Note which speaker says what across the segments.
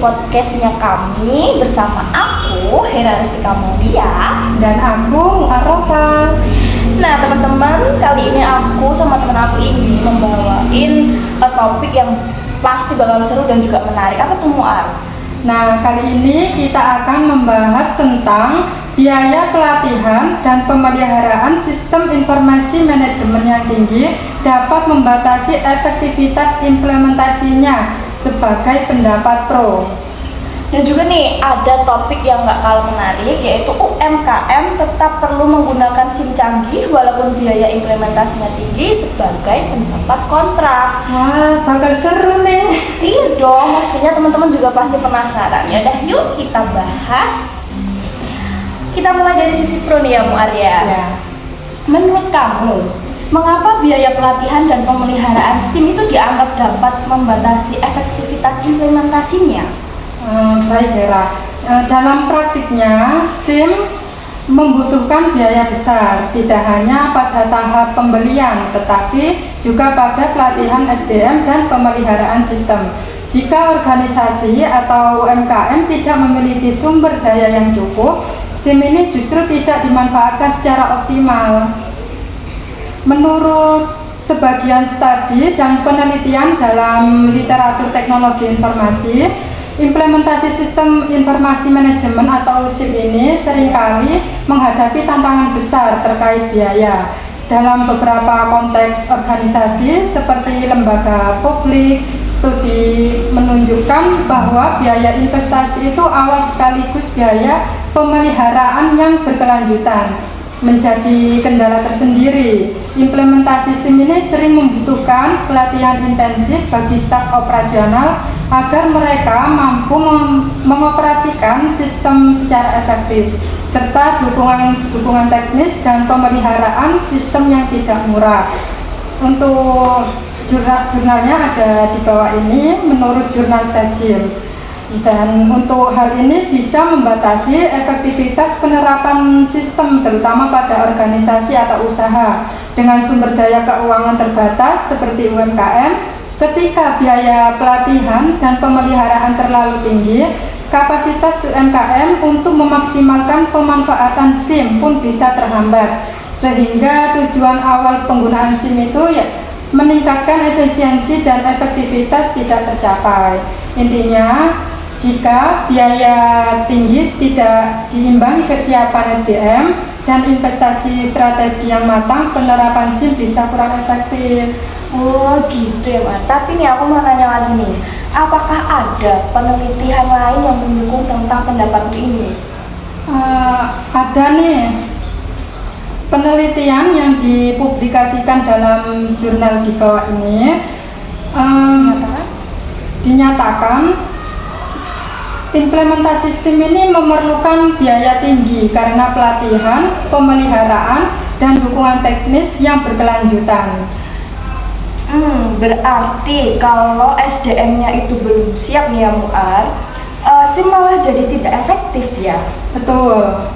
Speaker 1: podcastnya kami bersama aku Hera Restika Maulia
Speaker 2: dan aku Muarrofa.
Speaker 1: Nah teman-teman, kali ini aku sama teman aku ini membawain topik yang pasti bakal seru dan juga menarik. Apa tuh Muar?
Speaker 2: Nah, kali ini kita akan membahas tentang biaya pelatihan dan pemeliharaan sistem informasi manajemen yang tinggi dapat membatasi efektivitas implementasinya sebagai pendapat pro.
Speaker 1: Dan juga nih ada topik yang gak kalah menarik, yaitu UMKM tetap perlu menggunakan SIM canggih walaupun biaya implementasinya tinggi sebagai pendapat kontra.
Speaker 2: Wah, bakal seru nih.
Speaker 1: Iya dong, pastinya teman-teman juga pasti penasaran. Ya udah, yuk kita bahas. Kita mulai dari sisi pro nih ya Bu Arya.
Speaker 2: Ya.
Speaker 1: Menurut kamu, mengapa biaya pelatihan dan pemeliharaan SIM itu dianggap dapat membatasi efektivitas implementasinya?
Speaker 2: Baik Hera, dalam praktiknya SIM membutuhkan biaya besar, tidak hanya pada tahap pembelian tetapi juga pada pelatihan SDM dan pemeliharaan sistem. Jika organisasi atau UMKM tidak memiliki sumber daya yang cukup, SIM ini justru tidak dimanfaatkan secara optimal. Menurut sebagian studi dan penelitian dalam literatur teknologi informasi, implementasi sistem informasi manajemen atau SIM ini seringkali menghadapi tantangan besar terkait biaya. Dalam beberapa konteks organisasi seperti lembaga publik, studi menunjukkan bahwa biaya investasi itu awal sekaligus biaya pemeliharaan yang berkelanjutan menjadi kendala tersendiri. Implementasi SIM ini sering membutuhkan pelatihan intensif bagi staf operasional agar mereka mampu mengoperasikan sistem secara efektif, serta dukungan teknis dan pemeliharaan sistem yang tidak murah. Untuk jurnalnya ada di bawah ini menurut jurnal Sajil. Dan untuk hal ini bisa membatasi efektivitas penerapan sistem terutama pada organisasi atau usaha dengan sumber daya keuangan terbatas seperti UMKM. Ketika biaya pelatihan dan pemeliharaan terlalu tinggi, kapasitas UMKM untuk memaksimalkan pemanfaatan SIM pun bisa terhambat, sehingga tujuan awal penggunaan SIM itu meningkatkan efisiensi dan efektivitas tidak tercapai. Intinya, jika biaya tinggi tidak diimbangi kesiapan SDM dan investasi strategi yang matang, penerapan SIM bisa kurang efektif.
Speaker 1: Oh gitu ya Mas. Tapi nih aku mau nanya lagi nih, apakah ada penelitian lain yang mendukung tentang pendapatmu ini?
Speaker 2: Ada nih penelitian yang dipublikasikan dalam jurnal di bawah ini. Dinyatakan implementasi SIM ini memerlukan biaya tinggi karena pelatihan, pemeliharaan, dan dukungan teknis yang berkelanjutan.
Speaker 1: Berarti kalau SDM-nya itu belum siap nih ya Muar, SIM malah jadi tidak efektif ya?
Speaker 2: Betul.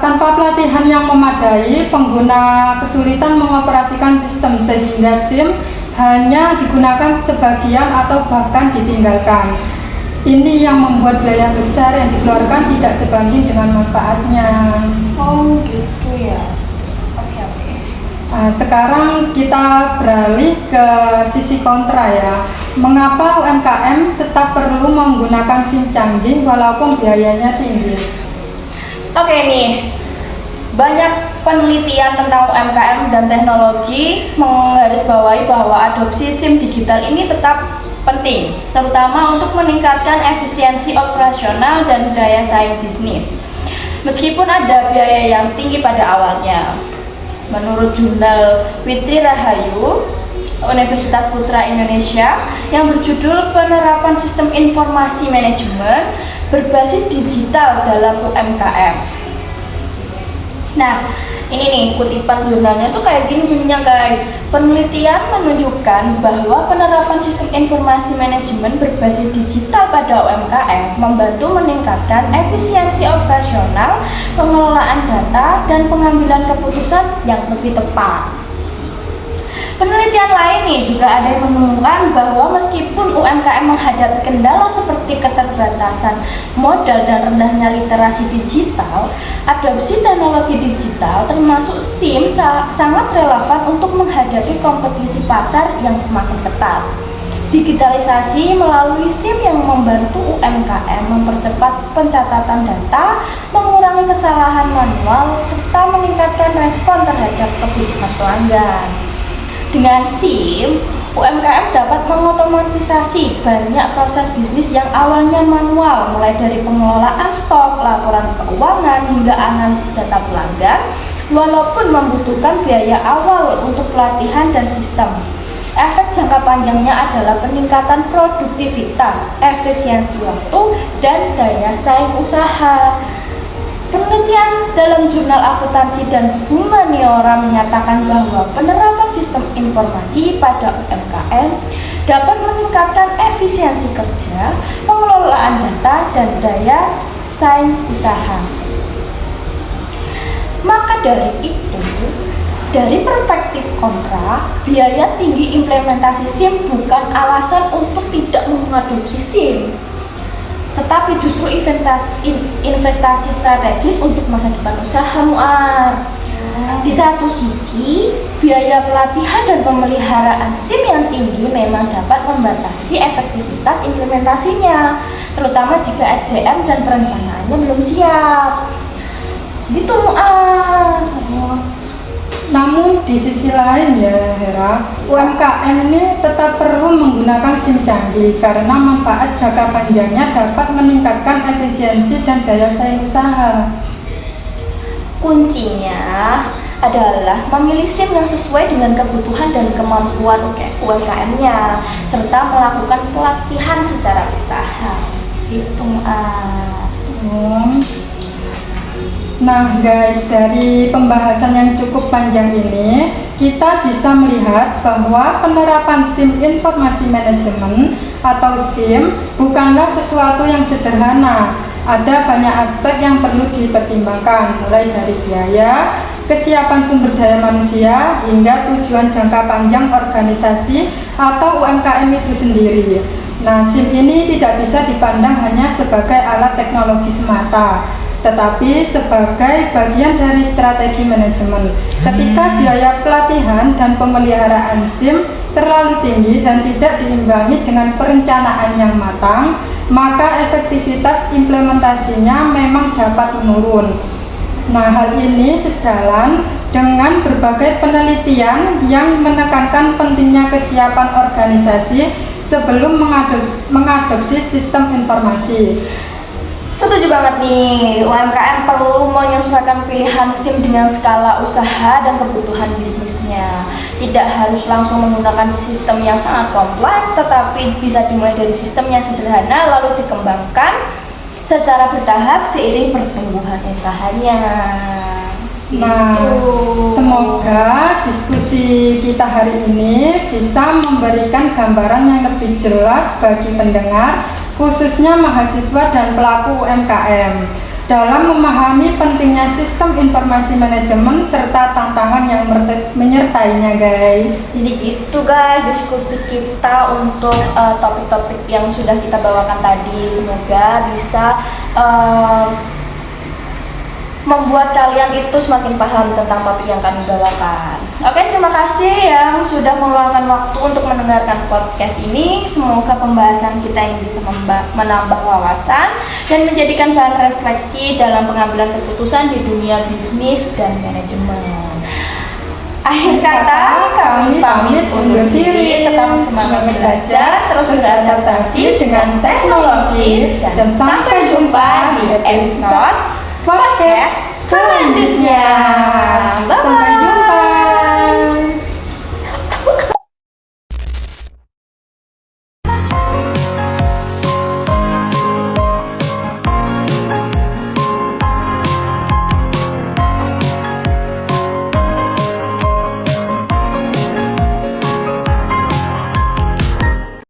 Speaker 2: Tanpa pelatihan yang memadai, pengguna kesulitan mengoperasikan sistem sehingga SIM hanya digunakan sebagian atau bahkan ditinggalkan. Ini yang membuat biaya besar yang dikeluarkan tidak sebanding dengan manfaatnya.
Speaker 1: Oh gitu ya. Oke.
Speaker 2: Sekarang kita beralih ke sisi kontra ya. Mengapa UMKM tetap perlu menggunakan SIM canggih walaupun biayanya tinggi?
Speaker 1: Oke nih, banyak penelitian tentang UMKM dan teknologi menggarisbawahi bahwa adopsi SIM digital ini tetap penting, terutama untuk meningkatkan efisiensi operasional dan daya saing bisnis. Meskipun ada biaya yang tinggi pada awalnya. Menurut jurnal Witri Rahayu, Universitas Putra Indonesia yang berjudul Penerapan Sistem Informasi Manajemen Berbasis Digital dalam UMKM. Nah, ini nih kutipan jurnalnya tuh kayak gini bunyinya guys. Penelitian menunjukkan bahwa penerapan sistem informasi manajemen berbasis digital pada UMKM membantu meningkatkan efisiensi operasional, pengelolaan data, dan pengambilan keputusan yang lebih tepat. Penelitian lain nih juga ada yang menemukan bahwa meskipun UMKM menghadapi kendala seperti keterbatasan modal dan rendahnya literasi digital, adopsi teknologi digital termasuk SIM sangat relevan untuk menghadapi kompetisi pasar yang semakin ketat. Digitalisasi melalui SIM yang membantu UMKM mempercepat pencatatan data, mengurangi kesalahan manual, serta meningkatkan respon terhadap kebutuhan pelanggan. Dengan SIM, UMKM dapat mengotomatisasi banyak proses bisnis yang awalnya manual, mulai dari pengelolaan stok, laporan keuangan, hingga analisis data pelanggan, walaupun membutuhkan biaya awal untuk pelatihan dan sistem. Efek jangka panjangnya adalah peningkatan produktivitas, efisiensi waktu, dan daya saing usaha. Penelitian dalam jurnal akuntansi dan humaniora menyatakan bahwa penerapan sistem informasi pada UMKM dapat meningkatkan efisiensi kerja, pengelolaan data, dan daya saing usaha. Maka dari itu, dari perspektif kontra, biaya tinggi implementasi SIM bukan alasan untuk tidak mengadopsi SIM, tetapi justru investasi strategis untuk masa depan usaha Muar. Di satu sisi, biaya pelatihan dan pemeliharaan SIM yang tinggi memang dapat membatasi efektivitas implementasinya, terutama jika SDM dan perencanaannya belum siap. Gitu Muar.
Speaker 2: Namun di sisi lain ya Hera, UMKM ini tetap perlu menggunakan SIM canggih karena manfaat jangka panjangnya dapat meningkatkan efisiensi dan daya saing usaha.
Speaker 1: Kuncinya adalah memilih SIM yang sesuai dengan kebutuhan dan kemampuan UMKM-nya, serta melakukan pelatihan secara bertahap. Itu
Speaker 2: Nah guys, dari pembahasan yang cukup panjang ini, kita bisa melihat bahwa penerapan SIM Informasi Manajemen atau SIM bukanlah sesuatu yang sederhana. Ada banyak aspek yang perlu dipertimbangkan, mulai dari biaya, kesiapan sumber daya manusia, hingga tujuan jangka panjang organisasi atau UMKM itu sendiri. Nah, SIM ini tidak bisa dipandang hanya sebagai alat teknologi semata, tetapi sebagai bagian dari strategi manajemen. Ketika biaya pelatihan dan pemeliharaan SIM terlalu tinggi dan tidak diimbangi dengan perencanaan yang matang, maka efektivitas implementasinya memang dapat menurun. Nah, hal ini sejalan dengan berbagai penelitian yang menekankan pentingnya kesiapan organisasi sebelum mengadopsi sistem informasi.
Speaker 1: Setuju banget nih, UMKM perlu menyesuaikan pilihan SIM dengan skala usaha dan kebutuhan bisnisnya. Tidak harus langsung menggunakan sistem yang sangat kompleks, tetapi bisa dimulai dari sistem yang sederhana lalu dikembangkan secara bertahap seiring pertumbuhan usahanya.
Speaker 2: Nah, semoga diskusi kita hari ini bisa memberikan gambaran yang lebih jelas bagi pendengar, khususnya mahasiswa dan pelaku UMKM, dalam memahami pentingnya sistem informasi manajemen serta tantangan yang menyertainya guys.
Speaker 1: Jadi gitu guys, diskusi kita untuk topik-topik yang sudah kita bawakan tadi. Semoga bisa membuat kalian itu semakin paham tentang topik yang kami bawakan. Oke, terima kasih yang sudah meluangkan waktu untuk mendengarkan podcast ini. Semoga pembahasan kita ini bisa menambah wawasan dan menjadikan bahan refleksi dalam pengambilan keputusan di dunia bisnis dan manajemen. Akhir kata, kami pamit undur diri. Tetap semangat belajar, terus beradaptasi dengan teknologi, dan sampai jumpa di episode podcast selanjutnya. Bye-bye.
Speaker 2: Sampai jumpa.